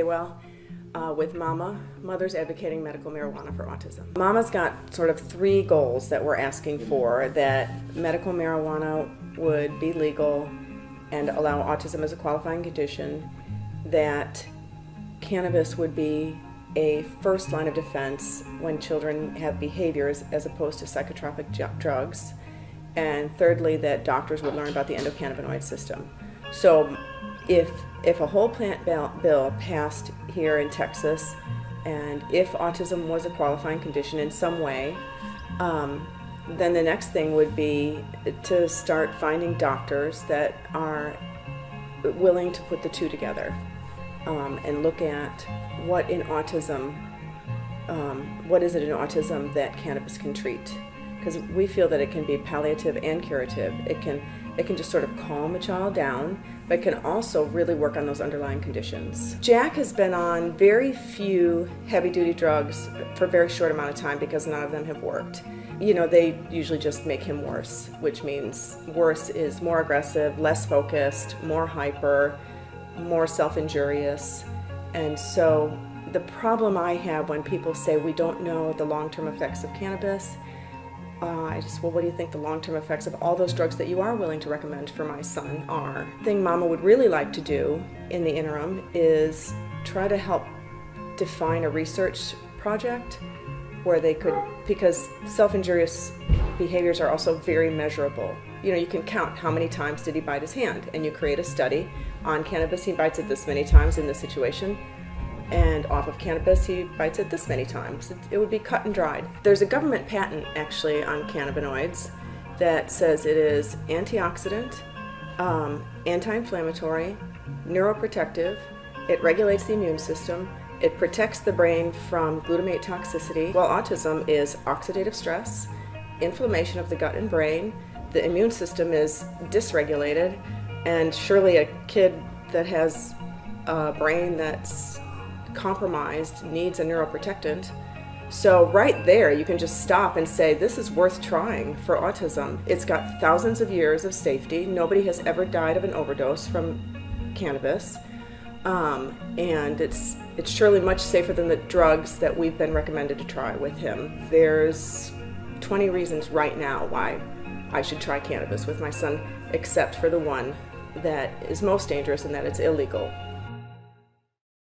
Fawell with Mama, Mothers Advocating Medical Marijuana for Autism. Mama's got sort of 3 goals that we're asking for: that medical marijuana would be legal and allow autism as a qualifying condition, that cannabis would be a first line of defense when children have behaviors as opposed to psychotropic drugs, and thirdly, that doctors would learn about the endocannabinoid system. So if a whole plant bill passed here in Texas, and if autism was a qualifying condition in some way, then the next thing would be to start finding doctors that are willing to put the two together and look at what in autism, what is it in autism that cannabis can treat? Because we feel that it can be palliative and curative. It can just sort of calm a child down, but can also really work on those underlying conditions. Jack has been on very few heavy-duty drugs for a very short amount of time because none of them have worked. You know, they usually just make him worse, which means worse is more aggressive, less focused, more hyper, more self-injurious. And so the problem I have when people say we don't know the long-term effects of cannabis, well, what do you think the long-term effects of all those drugs that you are willing to recommend for my son are? The thing Mama would really like to do in the interim is try to help define a research project where they could, because self-injurious behaviors are also very measurable. You know, you can count how many times did he bite his hand, and you create a study on cannabis. He bites it this many times in this situation, and off of cannabis he bites it this many times. It would be cut and dried. There's a government patent actually on cannabinoids that says it is antioxidant, anti-inflammatory, neuroprotective, it regulates the immune system, it protects the brain from glutamate toxicity. While autism is oxidative stress, inflammation of the gut and brain, the immune system is dysregulated, and surely a kid that has a brain that's compromised needs a neuroprotectant. So right there you can just stop and say, this is worth trying for autism. It's got thousands of years of safety. Nobody has ever died of an overdose from cannabis, and it's surely much safer than the drugs that we've been recommended to try with him. There's 20 reasons right now why I should try cannabis with my son, except for the one that is most dangerous, and that it's illegal.